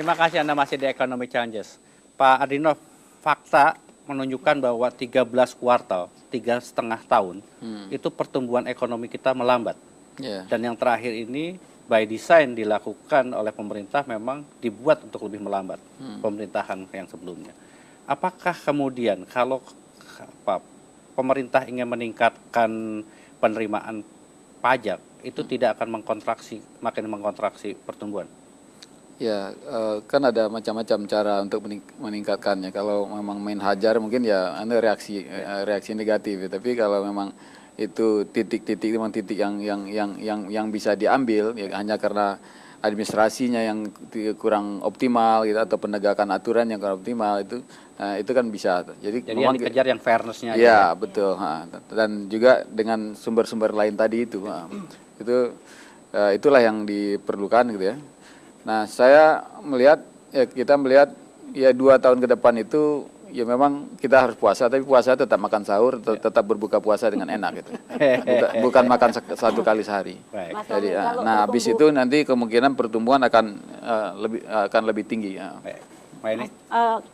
Terima kasih Anda masih di Economic Challenges. Pak Adinov, fakta menunjukkan bahwa 13 kuartal, 3,5 tahun, itu pertumbuhan ekonomi kita melambat. Dan yang terakhir ini, by design dilakukan oleh pemerintah memang dibuat untuk lebih melambat pemerintahan yang sebelumnya. Apakah kemudian kalau pemerintah ingin meningkatkan penerimaan pajak, itu tidak akan makin mengkontraksi pertumbuhan? Ya, kan ada macam-macam cara untuk meningkatkannya. Kalau memang main hajar mungkin ya ada reaksi negatif. Tapi kalau memang itu titik-titik memang titik yang bisa diambil ya hanya karena administrasinya yang kurang optimal gitu, atau penegakan aturan yang kurang optimal itu kan bisa. Jadi yang dikejar yang fairness-nya aja. Ya, betul. Dan juga dengan sumber-sumber lain tadi itu itulah yang diperlukan gitu ya. Nah, saya melihat kita melihat 2 tahun ke depan itu ya memang kita harus puasa, tapi puasa tetap makan sahur, tetap berbuka puasa dengan enak gitu. Bukan makan satu kali sehari. Jadi habis itu nanti kemungkinan pertumbuhan akan lebih tinggi.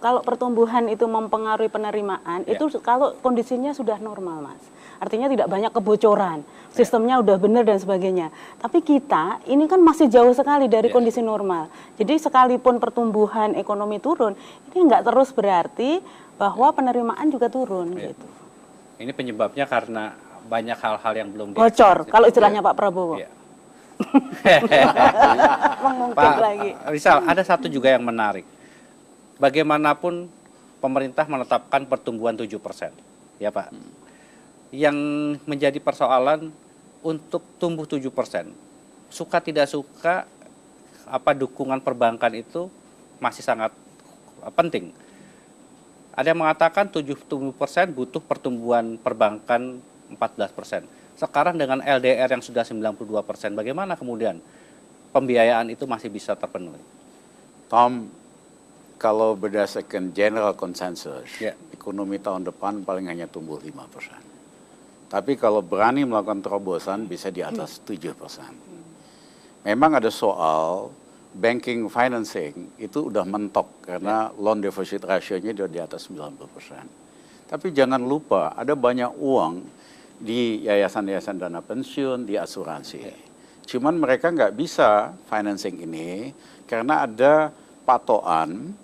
Kalau pertumbuhan itu mempengaruhi penerimaan, itu kalau kondisinya sudah normal, Mas. Artinya tidak banyak kebocoran, sistemnya udah benar dan sebagainya. Tapi kita ini kan masih jauh sekali dari kondisi normal. Jadi sekalipun pertumbuhan ekonomi turun, ini nggak terus berarti bahwa penerimaan juga turun gitu. Ini penyebabnya karena banyak hal-hal yang belum bocor, kalau istilahnya Pak Prabowo. Pak Rizal, ada satu juga yang menarik. Bagaimanapun pemerintah menetapkan pertumbuhan 7%, ya Pak. Yang menjadi persoalan untuk tumbuh 7%, suka tidak suka dukungan perbankan itu masih sangat penting. Ada yang mengatakan 7% butuh pertumbuhan perbankan 14%. Sekarang dengan LDR yang sudah 92%, bagaimana kemudian pembiayaan itu masih bisa terpenuhi? Tom, kalau berdasarkan general consensus, ekonomi tahun depan paling hanya tumbuh 5%. Tapi kalau berani melakukan terobosan bisa di atas 7%. Memang ada soal banking financing itu udah mentok karena loan deficit ratio-nya udah di atas 90%. Tapi jangan lupa ada banyak uang di yayasan-yayasan dana pensiun, di asuransi. Cuman mereka nggak bisa financing ini karena ada patokan,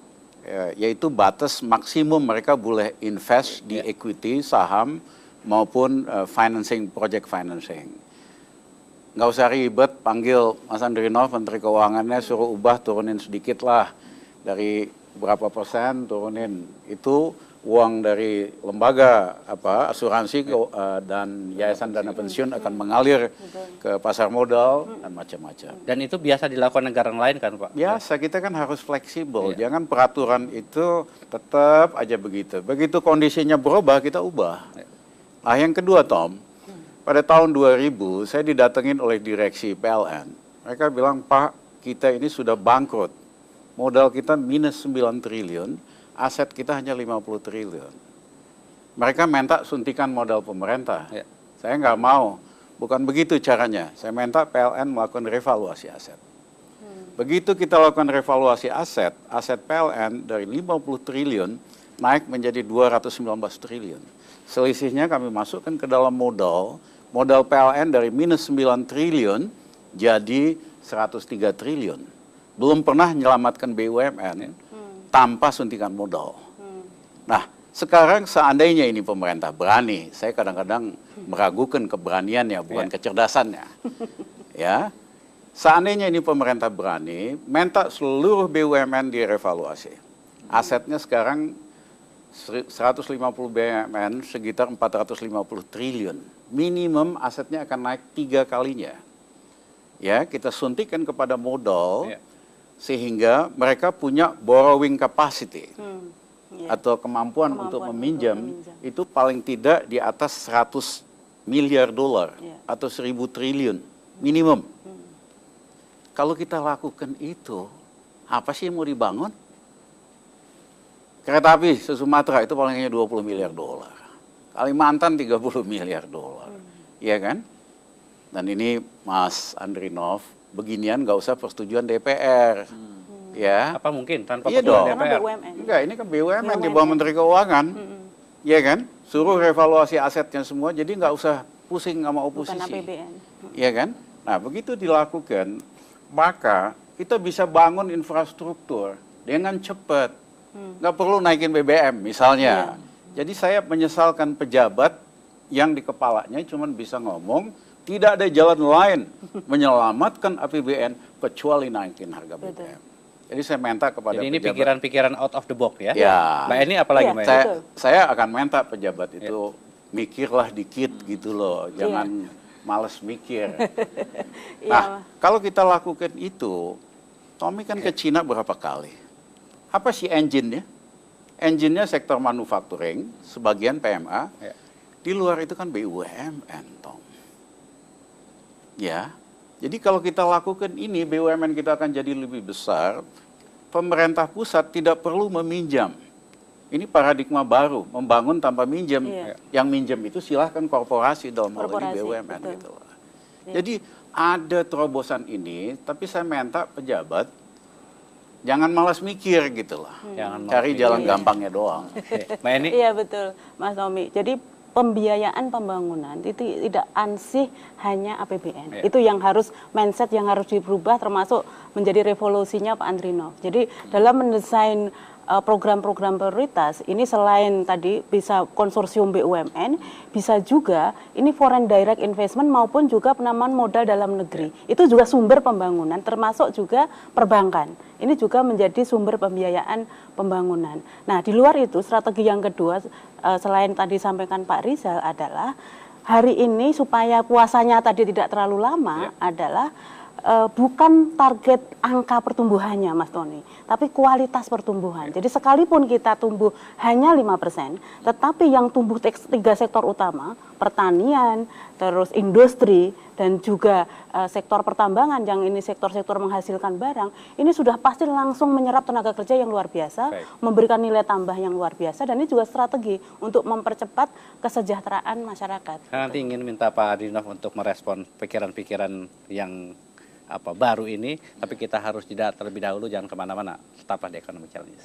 yaitu batas maksimum mereka boleh invest di equity, saham, maupun project financing. Nggak usah ribet, panggil Mas Andrinov, Menteri Keuangannya, suruh ubah, turunin sedikit lah. Dari berapa persen turunin. Itu uang dari lembaga asuransi dan yayasan dana pensiun akan mengalir ke pasar modal dan macam-macam. Dan itu biasa dilakukan negara lain kan Pak? Biasa, kita kan harus fleksibel. Jangan peraturan itu tetap aja begitu. Begitu kondisinya berubah, kita ubah. Yang kedua, Tom, pada tahun 2000 saya didatengin oleh direksi PLN. Mereka bilang, Pak, kita ini sudah bangkrut. Modal kita minus 9 triliun, aset kita hanya 50 triliun. Mereka minta suntikan modal pemerintah. Saya nggak mau. Bukan begitu caranya. Saya minta PLN melakukan revaluasi aset. Begitu kita lakukan revaluasi aset PLN dari 50 triliun naik menjadi 219 triliun. Selisihnya kami masukkan ke dalam modal PLN dari minus 9 triliun jadi 103 triliun. Belum pernah menyelamatkan BUMN tanpa suntikan modal. Nah, sekarang seandainya ini pemerintah berani, saya kadang-kadang meragukan keberaniannya, bukan kecerdasannya. Ya, seandainya ini pemerintah berani, minta seluruh BUMN direvaluasi. Asetnya sekarang 150 BUMN sekitar 450 triliun. Minimum asetnya akan naik 3 kalinya. Ya, kita suntikan kepada modal sehingga mereka punya borrowing capacity atau kemampuan untuk meminjam itu paling tidak di atas 100 miliar dolar atau 1000 triliun minimum. Kalau kita lakukan itu, apa sih yang mau dibangun? Kereta api se-Sumatera itu paling hanya 20 miliar dolar. Kalimantan 30 miliar dolar. Iya kan? Dan ini Mas Andrinov, beginian nggak usah persetujuan DPR. Ya. Apa mungkin tanpa Iya persetujuan dong. Karena DPR? BUMN. Enggak, ini kan BUMN di BUMN. bawah Menteri Keuangan. Iya kan? Suruh revaluasi asetnya semua, jadi nggak usah pusing sama Bukan oposisi. APBN. Iya kan? Nah, begitu dilakukan, maka kita bisa bangun infrastruktur dengan cepat. Nggak perlu naikin BBM misalnya. Jadi saya menyesalkan pejabat yang di kepalanya cuma bisa ngomong, tidak ada jalan lain menyelamatkan APBN kecuali naikin harga BBM. Jadi saya minta kepada Jadi ini pejabat. pikiran-pikiran out of the box ya. Ya. Mbak Eni apalagi Iya. Mbak Eni? Saya akan minta pejabat itu mikirlah dikit gitu loh, jangan males mikir. Nah, kalau kita lakukan itu, Tommy kan ke Cina berapa kali? Apa sih engine-nya? Engine-nya sektor manufacturing, sebagian PMA. Ya. Di luar itu kan BUMN, Tom. Ya. Jadi kalau kita lakukan ini, BUMN kita akan jadi lebih besar. Pemerintah pusat tidak perlu meminjam. Ini paradigma baru, membangun tanpa minjem. Iya. Yang minjem itu silahkan korporasi dalam hal ini Korporasi, BUMN betul. gitu loh. Jadi ada terobosan ini, tapi saya minta pejabat jangan malas mikir gitu lah. Jangan malas Cari mikir. jalan gampangnya doang. Oke. Mbak Eni? Iya betul, Mas Tommy. Jadi pembiayaan pembangunan itu tidak ansih hanya APBN. Iya. Itu yang harus mindset yang harus dirubah, termasuk menjadi revolusinya Pak Andrino. Jadi dalam mendesain program-program prioritas ini selain tadi bisa konsorsium BUMN, bisa juga ini foreign direct investment maupun juga penanaman modal dalam negeri. Itu juga sumber pembangunan, termasuk juga perbankan. Ini juga menjadi sumber pembiayaan pembangunan. Nah, di luar itu strategi yang kedua selain tadi sampaikan Pak Rizal adalah hari ini supaya puasanya tadi tidak terlalu lama adalah bukan target angka pertumbuhannya Mas Tony, tapi kualitas pertumbuhan. Jadi sekalipun kita tumbuh hanya 5%, tetapi yang tumbuh tiga sektor utama, pertanian, terus industri, dan juga sektor pertambangan yang ini sektor-sektor menghasilkan barang, ini sudah pasti langsung menyerap tenaga kerja yang luar biasa, memberikan nilai tambah yang luar biasa, dan ini juga strategi untuk mempercepat kesejahteraan masyarakat. Saya nanti ingin minta Pak Adinov untuk merespon pikiran-pikiran yang baru ini, tapi kita harus jeda terlebih dahulu, jangan kemana-mana, tetaplah di Economic Challenge.